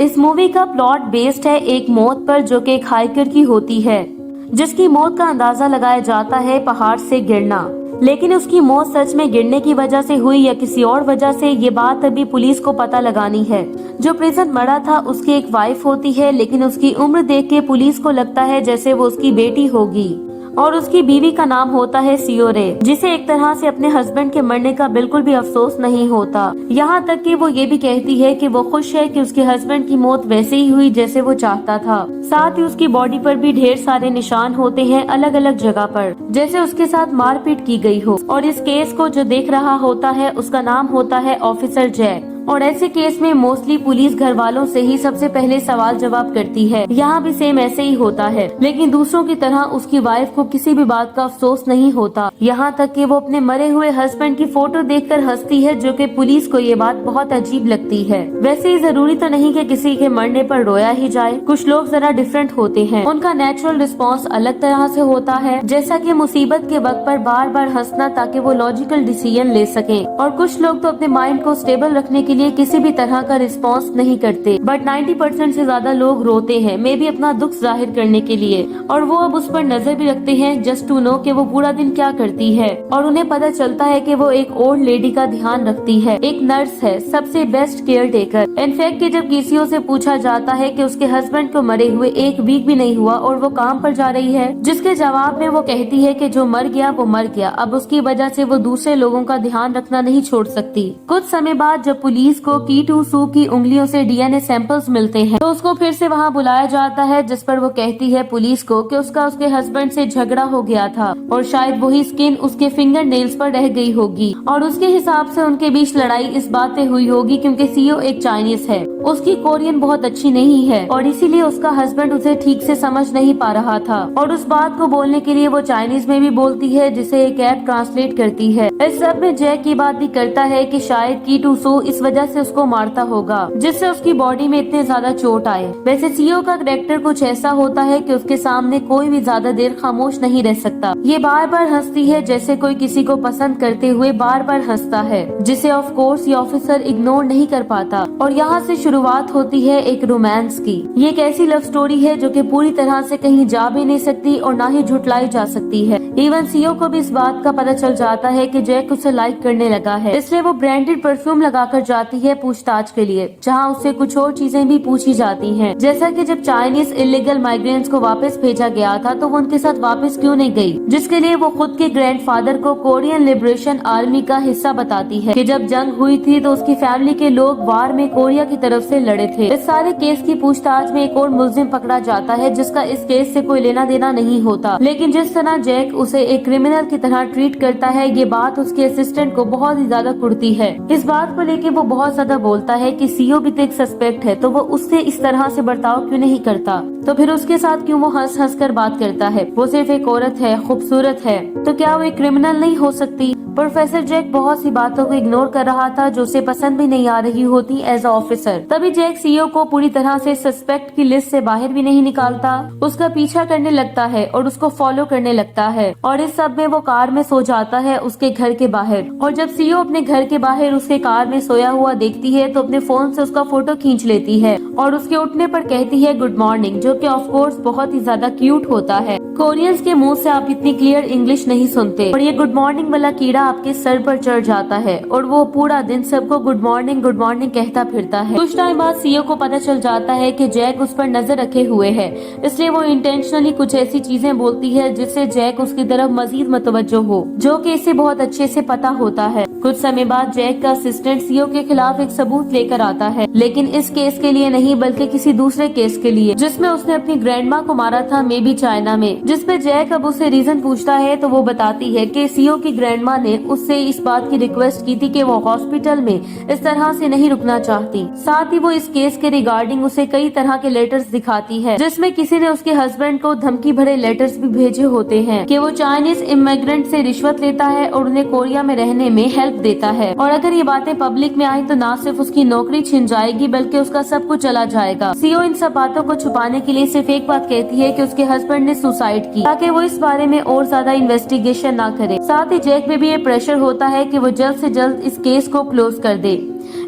इस मूवी का plot based है एक मौत पर जो कि एक हाइकर की होती है, जिसकी मौत का अंदाजा लगाया जाता है पहाड़ से गिरना। लेकिन उसकी मौत सच में गिरने की वजह से हुई या किसी और वजह से, ये बात अभी पुलिस को पता लगानी है। जो प्रेजेंट मरा था उसकी एक वाइफ होती है, लेकिन उसकी उम्र देख के पुलिस को लगता है जैसे वो उसकी बेटी होगी। और उसकी बीवी का नाम होता है सियोरे, जिसे एक तरह से अपने हस्बैंड के मरने का बिल्कुल भी अफसोस नहीं होता। यहाँ तक कि वो ये भी कहती है कि वो खुश है कि उसके हस्बैंड की मौत वैसे ही हुई जैसे वो चाहता था। साथ ही उसकी बॉडी पर भी ढेर सारे निशान होते हैं अलग अलग जगह पर, जैसे उसके साथ मारपीट की गई हो। और इस केस को जो देख रहा होता है उसका नाम होता है ऑफिसर जय। और ऐसे केस में मोस्टली पुलिस घर वालों से ही सबसे पहले सवाल जवाब करती है। यहाँ भी सेम ऐसे ही होता है, लेकिन दूसरों की तरह उसकी वाइफ को किसी भी बात का अफसोस नहीं होता। यहाँ तक कि वो अपने मरे हुए हस्बैंड की फोटो देखकर हंसती है, जो कि पुलिस को ये बात बहुत अजीब लगती है। वैसे ही जरूरी तो नहीं कि किसी के मरने पर रोया ही जाए। कुछ लोग जरा डिफरेंट होते हैं, उनका नेचुरल रिस्पॉन्स अलग तरह से होता है, जैसा कि मुसीबत के वक्त पर बार बार हंसना ताकि वो लॉजिकल डिसीजन ले सकें। और कुछ लोग तो अपने माइंड को स्टेबल रखने के लिए किसी भी तरह का रिस्पॉन्स नहीं करते। बट 90% से ज्यादा लोग रोते हैं, मे भी अपना दुख जाहिर करने के लिए। और वो अब उस पर नजर भी रखते हैं जस्ट टू नो कि वो पूरा दिन क्या करती है। और उन्हें पता चलता है कि वो एक ओल्ड लेडी का ध्यान रखती है, एक नर्स है, सबसे बेस्ट केयर टेकर। इनफैक्ट कि जब किसी से पूछा जाता है कि उसके हस्बैंड को मरे हुए 1 वीक भी नहीं हुआ और वो काम पर जा रही है, जिसके जवाब में वो कहती है कि जो मर गया वो मर गया, अब उसकी वजह से वो दूसरे लोगों का ध्यान रखना नहीं छोड़ सकती। कुछ समय बाद जब पुलिस को कीटू सू की उंगलियों से डीएनए सैंपल्स मिलते हैं, तो उसको फिर से वहाँ बुलाया जाता है, जिस पर वो कहती है पुलिस को कि उसके हस्बैंड से झगड़ा हो गया था और शायद वही स्किन उसके फिंगर नेल्स पर रह गई होगी। और उसके हिसाब से उनके बीच लड़ाई इस बात पे हुई होगी क्योंकि सीओ एक चाइनीज है, उसकी कोरियन बहुत अच्छी नहीं है और इसीलिए उसका हस्बैंड उसे ठीक से समझ नहीं पा रहा था। और उस बात को बोलने के लिए वो चाइनीज में भी बोलती है, जिसे एक ऐप ट्रांसलेट करती है। इस सब में जय की बात भी करता है कि शायद कीटू सू इस वजह से उसको मारता होगा, जिससे उसकी बॉडी में इतने ज्यादा चोट आए। वैसे सीओ का कैरेक्टर कुछ ऐसा होता है कि उसके सामने कोई भी ज्यादा देर खामोश नहीं रह सकता। ये बार बार हंसती है जैसे कोई किसी को पसंद करते हुए बार बार हंसता है, जिसे ऑफ कोर्स ये ऑफिसर इग्नोर नहीं कर पाता। और यहाँ से शुरुआत होती है एक रोमांस की। ये एक ऐसी लव स्टोरी है जो कि पूरी तरह से कहीं जा भी नहीं सकती और ना ही झुटलाई जा सकती है। इवन सीओ को भी इस बात का पता चल जाता है कि जैक उसे लाइक करने लगा है, इसलिए वो ब्रांडेड परफ्यूम लगाकर जाती है पूछताछ के लिए, जहाँ उससे कुछ और चीजें भी पूछी जाती हैं, जैसा कि जब चाइनीज इलीगल माइग्रेंट्स को वापस भेजा गया था तो वो उनके साथ वापस क्यों नहीं गई, जिसके लिए वो खुद के ग्रैंडफादर को कोरियन लिबरेशन आर्मी का हिस्सा बताती है कि जब जंग हुई थी तो उसकी फैमिली के लोग वार में कोरिया की तरफ से लड़े थे। इस सारे केस की पूछताछ में एक और मुलजिम पकड़ा जाता है जिसका इस केस से कोई लेना देना नहीं होता, लेकिन जिस तरह जैक उसे एक क्रिमिनल की तरह ट्रीट करता है ये बात उसके असिस्टेंट को बहुत ही ज्यादा कुड़ती है। इस बात को लेके वो बहुत ज्यादा बोलता है कि सीओ भी तो एक सस्पेक्ट है, तो वो उससे इस तरह से बर्ताव क्यों नहीं करता, तो फिर उसके साथ क्यों वो हंस हंस कर बात करता है। वो सिर्फ एक औरत है, खूबसूरत है, तो क्या वो एक क्रिमिनल नहीं हो सकती। प्रोफेसर जैक बहुत सी बातों को इग्नोर कर रहा था जो उसे पसंद भी नहीं आ रही होती एज अ ऑफिसर। तभी जैक सीओ को पूरी तरह से सस्पेक्ट की लिस्ट से बाहर भी नहीं निकालता, उसका पीछा करने लगता है और उसको फॉलो करने लगता है। और इस सब में वो कार में सो जाता है उसके घर के बाहर। और जब सीओ अपने घर के बाहर उसके कार में सोया हुआ देखती है तो अपने फोन से उसका फोटो खींच लेती है और उसके उठने पर कहती है गुड मॉर्निंग, जो कि ऑफ कोर्स बहुत ही ज्यादा क्यूट होता है। कोरियंस के मुंह से आप इतनी क्लियर इंग्लिश नहीं सुनते और ये गुड मॉर्निंग वाला कीड़ा आपके सर पर चढ़ जाता है और वो पूरा दिन सबको गुड मॉर्निंग कहता फिरता है। कुछ टाइम बाद सीओ को पता चल जाता है कि जैक उस पर नजर रखे हुए है, इसलिए वो इंटेंशनली कुछ ऐसी चीजें बोलती है जिससे जैक उसकी तरफ मजीद मुतवज्जो हो, जो कि इसे बहुत अच्छे से पता होता है। कुछ समय बाद जैक का असिस्टेंट सीओ के खिलाफ एक सबूत लेकर आता है, लेकिन इस केस के लिए नहीं बल्कि किसी दूसरे केस के लिए जिसमें उसने अपनी ग्रैंडमा को मारा था, मे बी चाइना में। जिसपे जैक अब उससे रीजन पूछता है तो वो बताती है कि सीओ की ग्रैंडमा ने उससे इस बात की रिक्वेस्ट की थी कि वो हॉस्पिटल में इस तरह से नहीं रुकना चाहती। साथ ही वो इस केस के रिगार्डिंग उसे कई तरह के लेटर्स दिखाती है, जिसमें किसी ने उसके हस्बैंड को धमकी भरे लेटर्स भी भेजे होते हैं कि वो चाइनीज इमिग्रेंट से रिश्वत लेता है और उन्हें कोरिया में रहने में हेल्प देता है, और अगर ये बातें पब्लिक में आई तो न सिर्फ उसकी नौकरी छिन जाएगी बल्कि उसका सब कुछ चला जाएगा। सीओ इन सब बातों को छुपाने के लिए सिर्फ एक बात कहती है कि उसके हस्बैंड ने सुसाइड की, ताकि वो इस बारे में और ज्यादा इन्वेस्टिगेशन ना करे। साथ ही जैक में भी ये प्रेशर होता है कि वो जल्द से जल्द इस केस को क्लोज कर दे।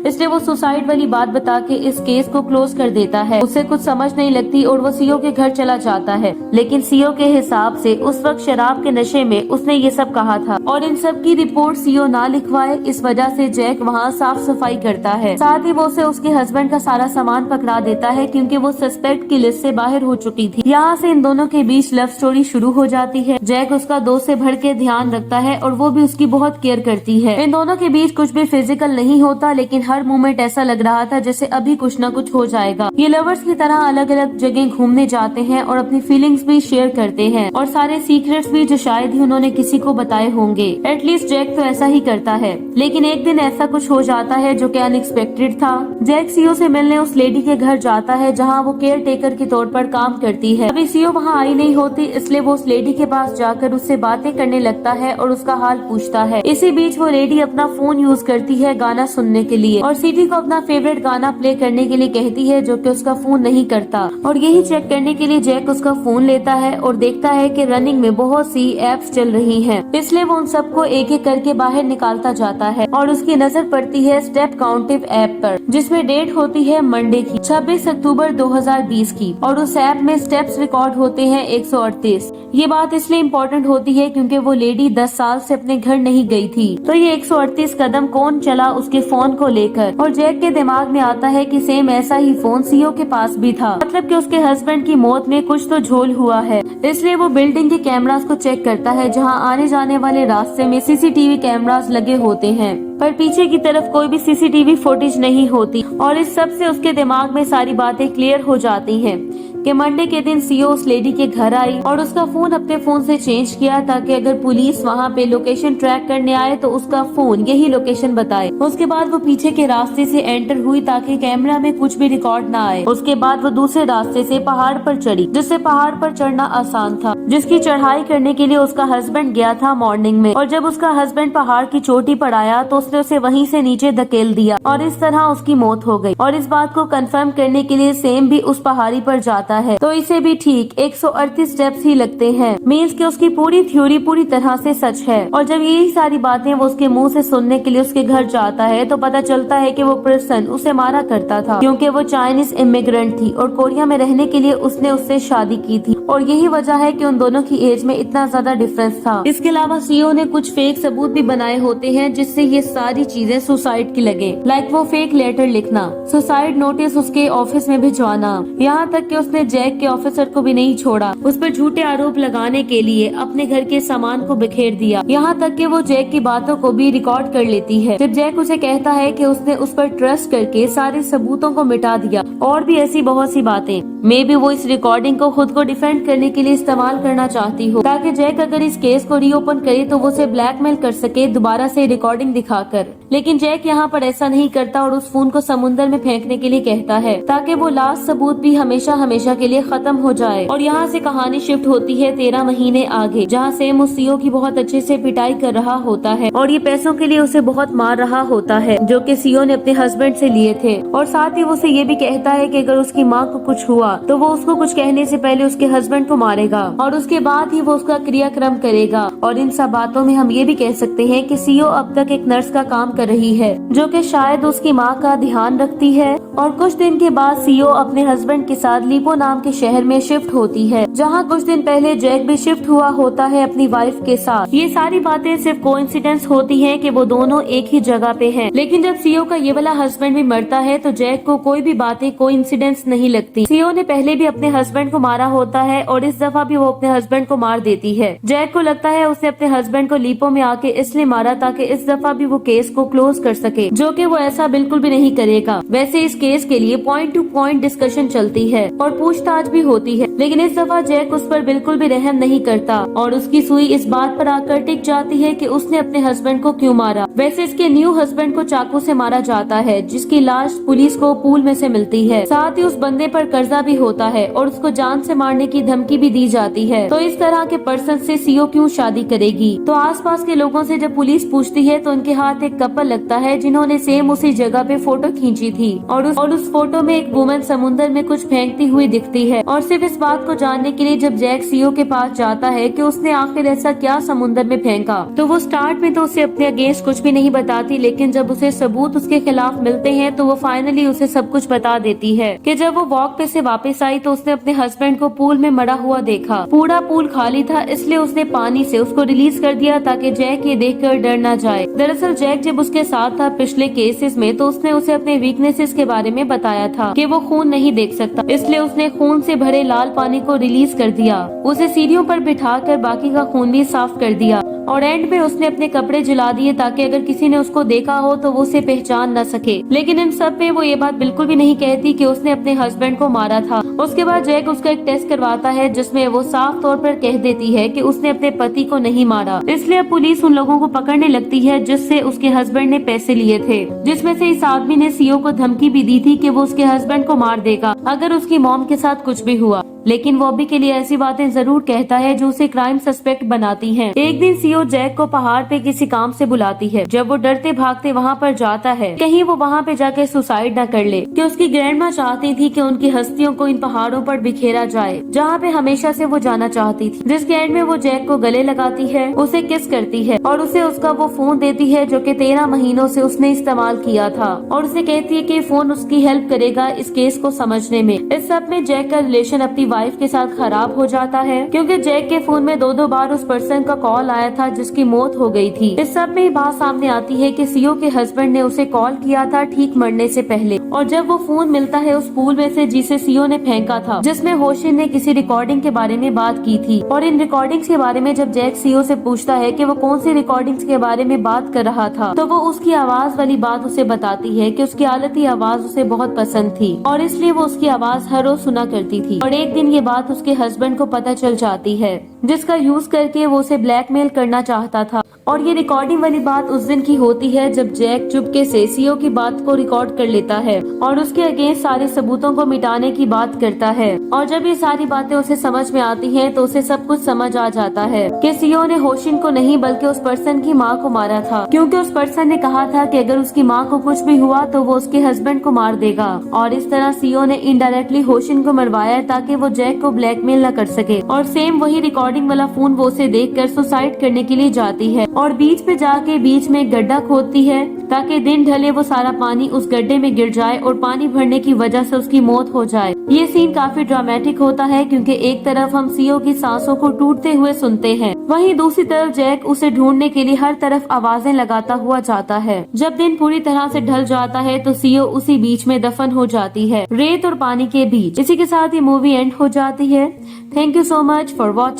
इसलिए वो सुसाइड वाली बात बता के इस केस को क्लोज कर देता है। उसे कुछ समझ नहीं लगती और वो सीओ के घर चला जाता है, लेकिन सीओ के हिसाब से उस वक्त शराब के नशे में उसने ये सब कहा था और इन सब की रिपोर्ट सीओ ना लिखवाए, इस वजह से जैक वहाँ साफ सफाई करता है। साथ ही वो उसे उसके हस्बैंड का सारा सामान पकड़ा देता है क्योंकि वो सस्पेक्ट की लिस्ट से बाहर हो चुकी थी। यहाँ से इन दोनों के बीच लव स्टोरी शुरू हो जाती है। जैक उसका दोस्त से बढ़ के ध्यान रखता है और वो भी उसकी बहुत केयर करती है। इन दोनों के बीच कुछ भी फिजिकल नहीं होता, लेकिन हर मोमेंट ऐसा लग रहा था जैसे अभी कुछ न कुछ हो जाएगा। ये लवर्स की तरह अलग अलग जगह घूमने जाते हैं और अपनी फीलिंग्स भी शेयर करते हैं और सारे सीक्रेट्स भी जो शायद ही उन्होंने किसी को बताए होंगे। एटलीस्ट जैक तो ऐसा ही करता है, लेकिन एक दिन ऐसा कुछ हो जाता है जो कि अनएक्सपेक्टेड था। जैक सीओ से मिलने उस लेडी के घर जाता है जहाँ वो केयर टेकर के तौर पर काम करती है। अभी सीओ वहाँ आई नहीं होती, इसलिए वो उस लेडी के पास जाकर उससे बातें करने लगता है और उसका हाल पूछता है। इसी बीच वो लेडी अपना फोन यूज करती है गाना सुनने के लिए और सीटी को अपना फेवरेट गाना प्ले करने के लिए कहती है, जो कि उसका फोन नहीं करता। और यही चेक करने के लिए जैक उसका फोन लेता है और देखता है कि रनिंग में बहुत सी एप्स चल रही हैं, इसलिए वो उन सबको एक एक करके बाहर निकालता जाता है और उसकी नजर पड़ती है स्टेप काउंटिव ऐप पर, जिसमें डेट होती है मंडे की 26 अक्टूबर 2020 की और उस ऐप में स्टेप्स रिकॉर्ड होते हैं 138। ये बात इसलिए इम्पोर्टेंट होती है क्योंकि वो लेडी 10 साल से अपने घर नहीं गई थी, तो ये 138 कदम कौन चला उसके फोन को लेकर। और जैक के दिमाग में आता है कि सेम ऐसा ही फोन सीओ के पास भी था, मतलब कि उसके हस्बैंड की मौत में कुछ तो झोल हुआ है। इसलिए वो बिल्डिंग के कैमरास को चेक करता है जहां आने जाने वाले रास्ते में सीसीटीवी कैमरास लगे होते हैं, पर पीछे की तरफ कोई भी सीसीटीवी फुटेज नहीं होती। और इस सब से उसके दिमाग में सारी बातें क्लियर हो जाती हैं कि मंडे के दिन सीओ उस लेडी के घर आई और उसका फोन अपने फोन से चेंज किया ताकि अगर पुलिस वहाँ पे लोकेशन ट्रैक करने आए तो उसका फोन यही लोकेशन बताए। उसके बाद वो पीछे के रास्ते से एंटर हुई ताकि कैमरा में कुछ भी रिकॉर्ड ना आए। उसके बाद वो दूसरे रास्ते से पहाड़ पर चढ़ी, जिससे पहाड़ पर चढ़ना आसान था, जिसकी चढ़ाई करने के लिए उसका हस्बैंड गया था मॉर्निंग में। और जब उसका हस्बैंड पहाड़ की चोटी पर आया तो उसने उसे वहीं से नीचे धकेल दिया और इस तरह उसकी मौत हो गई। और इस बात को कंफर्म करने के लिए सेम भी उस पहाड़ी पर जाता है, तो इसे भी ठीक 138 स्टेप्स ही लगते हैं। मीन्स कि उसकी पूरी थ्योरी पूरी तरह से सच है। और जब यही सारी बातें वो उसके मुंह से सुनने के लिए उसके घर जाता है तो पता चलता है कि वो पर्सन उसे मारा करता था क्योंकि वो चाइनीज इमिग्रेंट थी और कोरिया में रहने के लिए उसने उससे शादी की थी और यही वजह है कि उन दोनों की एज में इतना ज्यादा डिफरेंस था। इसके अलावा सीओ ने कुछ फेक सबूत भी बनाए होते हैं जिससे ये सारी चीजें सुसाइड की लगे। लाइक वो फेक लेटर लिखना, सुसाइड नोटिस उसके ऑफिस में भिजवाना, यहाँ तक कि उसने जैक के ऑफिसर को भी नहीं छोड़ा, उस पर झूठे आरोप लगाने के लिए अपने घर के सामान को बिखेर दिया। यहाँ तक कि वो जैक की बातों को भी रिकॉर्ड कर लेती है जब जैक उसे कहता है कि उसने उस पर ट्रस्ट करके सारे सबूतों को मिटा दिया। और भी ऐसी बहुत सी बातें मे बी वो इस रिकॉर्डिंग को खुद को डिफेंड करने के लिए इस्तेमाल करना चाहती हो ताकि जैक अगर इस केस को रीओपन करे तो वो उसे ब्लैकमेल कर सके दोबारा से रिकॉर्डिंग दिखाकर। लेकिन जैक यहाँ पर ऐसा नहीं करता और उस फोन को समुद्र में फेंकने के लिए कहता है ताकि वो लास्ट सबूत भी हमेशा हमेशा के लिए खत्म हो जाए। और यहाँ से कहानी शिफ्ट होती है 13 महीने आगे, जहाँ सेम उस सीओ की बहुत अच्छे से पिटाई कर रहा होता है और ये पैसों के लिए उसे बहुत मार रहा होता है जो कि सीओ ने अपने हस्बैंड से लिए थे। और साथ ही वो उसे ये भी कहता है कि अगर उसकी माँ को कुछ हुआ तो वो उसको कुछ कहने से पहले उसके हस्बैंड को मारेगा और उसके बाद ही वो उसका क्रियाक्रम करेगा। और इन सब बातों में हम ये भी कह सकते हैं कि सीओ अब तक एक नर्स का काम कर रही है जो कि शायद उसकी माँ का ध्यान रखती है। और कुछ दिन के बाद सीओ अपने हस्बैंड के साथ लीपो नाम के शहर में शिफ्ट होती है जहाँ कुछ दिन पहले जैक भी शिफ्ट हुआ होता है अपनी वाइफ के साथ। ये सारी बातें सिर्फ कोइंसिडेंस होती है कि वो दोनों एक ही जगह पे हैं। लेकिन जब सीओ का ये वाला हस्बैंड भी मरता है तो जैक को कोई भी बातें कोइंसिडेंस नहीं लगती। सीओ ने पहले भी अपने हस्बैंड को मारा होता है और इस दफा भी वो अपने हस्बैंड को मार देती है। जैक को लगता है उसने अपने हस्बैंड को लीपो में आके इसलिए मारा ताकि इस दफा भी वो केस को क्लोज कर सके, जो कि वो ऐसा बिल्कुल भी नहीं करेगा। वैसे इस केस के लिए पॉइंट टू पॉइंट डिस्कशन चलती है और पूछताछ भी होती है, लेकिन इस दफा जैक उस पर बिल्कुल भी रहम नहीं करता और उसकी सुई इस बात पर आकर टिक जाती है कि उसने अपने हस्बैंड को क्यों मारा। वैसे इसके न्यू हस्बैंड को चाकू से मारा जाता है जिसकी लाश पुलिस को पूल में से मिलती है। साथ ही उस बंदे पर कर्जा भी होता है और उसको जान से मारने की धमकी भी दी जाती है। तो इस तरह के पर्सन से सीओ क्यों शादी करेगी। तो आसपास के लोगों से जब पुलिस पूछती है तो उनके हाथ एक कपल कपल लगता है जिन्होंने सेम उसी जगह पे फोटो खींची थी और उस फोटो में एक वुमन समुद्र में कुछ फेंकती हुई दिखती है। और सिर्फ इस बात को जानने के लिए जब जैक सीओ के पास जाता है कि उसने आखिर ऐसा क्या समुद्र में फेंका, तो वो स्टार्ट में तो उसे अपने अगेंस्ट कुछ भी नहीं बताती, लेकिन जब उसे सबूत उसके खिलाफ मिलते हैं तो वो फाइनली उसे सब कुछ बता देती है कि जब वो वॉक पे से वापस आई तो उसने अपने हस्बैंड को पूल में मरा हुआ देखा। पूरा पूल खाली था, इसलिए उसने पानी से उसको रिलीज कर दिया ताकि जैक ये देखकर डर न जाए। दरअसल जैक जब उसके साथ था पिछले केसेस में तो उसने उसे अपने वीकनेसेस के बारे में बताया था कि वो खून नहीं देख सकता, इसलिए उसने खून से भरे लाल पानी को रिलीज कर दिया। उसे सीढ़ियों पर बिठाकर बाकी का खून भी साफ कर दिया और एंड में उसने अपने कपड़े जला दिए ताकि अगर किसी ने उसको देखा हो तो वो उसे पहचान न सके। लेकिन इन सब में वो ये बात बिल्कुल भी नहीं कहती कि उसने अपने हस्बैंड को मारा था। उसके बाद जैक उसका एक टेस्ट करवाता है जिसमें वो साफ तौर पर कह देती है कि उसने अपने पति को नहीं मारा। इसलिए अब पुलिस उन लोगों को पकड़ने लगती है जिससे उसके हस्बैंड ने पैसे लिए थे, जिसमें से इस आदमी ने सीओ को धमकी भी दी थी कि वो उसके हस्बैंड को मार देगा अगर उसकी मॉम के साथ कुछ भी हुआ। लेकिन वो अभी के लिए ऐसी बातें जरूर कहता है जो उसे क्राइम सस्पेक्ट बनाती हैं। एक दिन सीओ जैक को पहाड़ पे किसी काम से बुलाती है। जब वो डरते भागते वहाँ पर जाता है कहीं वो वहाँ पे जाके सुसाइड न कर ले, कि उसकी ग्रैंडमा चाहती थी कि उनकी हस्तियों को इन पहाड़ों पर बिखेरा जाए जहाँ पे हमेशा से वो जाना चाहती थी। जिसके एंड में वो जैक को गले लगाती है, उसे किस करती है और उसे उसका वो फोन देती है जो कि 13 महीनों से उसने इस्तेमाल किया था और उसे कहती है कि फोन उसकी हेल्प करेगा इस केस को समझने में। इस सब में जैक का रिलेशन अपनी वाइफ के साथ खराब हो जाता है क्योंकि जैक के फोन में दो बार उस पर्सन का कॉल आया था जिसकी मौत हो गई थी। इस सब में बात सामने आती है कि सीओ के हस्बैंड ने उसे कॉल किया था ठीक मरने से पहले, और जब वो फोन मिलता है उस पूल में से जिसे सीओ ने फेंका था, जिसमें होशिन ने किसी रिकॉर्डिंग के बारे में बात की थी। और इन रिकॉर्डिंग्स के बारे में जब जैक सीओ से पूछता है कि वो कौन सी रिकॉर्डिंग्स के बारे में बात कर रहा था, तो वो उसकी आवाज वाली बात उसे बताती है कि उसकी आलती आवाज उसे बहुत पसंद थी और इसलिए वो उसकी आवाज हर रोज सुना करती थी। और एक दिन ये बात उसके हस्बैंड को पता चल जाती है जिसका यूज करके वो उसे ब्लैकमेल करना चाहता था। और ये रिकॉर्डिंग वाली बात उस दिन की होती है जब जैक चुपके से सीओ की बात को रिकॉर्ड कर लेता है और उसके अगेंस्ट सारे सबूतों को मिटाने की बात करता है। और जब ये सारी बातें उसे समझ में आती हैं तो उसे सब कुछ समझ आ जाता है कि सीओ ने होशिन को नहीं बल्कि उस पर्सन की माँ को मारा था, क्योंकि उस पर्सन ने कहा था कि अगर उसकी माँ को कुछ भी हुआ तो वो उसके हस्बैंड को मार देगा। और इस तरह सीओ ने इनडायरेक्टली होशिन को मरवाया ताकि वो जैक को ब्लैकमेल न कर सके। और सेम वही रिकॉर्डिंग वाला फोन वो उसे देखकर सुसाइड करने के लिए जाती है और बीच पे जाके बीच में एक गड्ढा खोदती है ताकि दिन ढले वो सारा पानी उस गड्ढे में गिर जाए और पानी भरने की वजह से उसकी मौत हो जाए। ये सीन काफी ड्रामेटिक होता है क्योंकि एक तरफ हम सीओ की सांसों को टूटते हुए सुनते हैं, वहीं दूसरी तरफ जैक उसे ढूंढने के लिए हर तरफ आवाजें लगाता हुआ जाता है। जब दिन पूरी तरह से ढल जाता है तो सीओ उसी बीच में दफन हो जाती है, रेत और पानी के बीच। इसी के साथ ये मूवी एंड हो जाती है। Thank you so much for watching.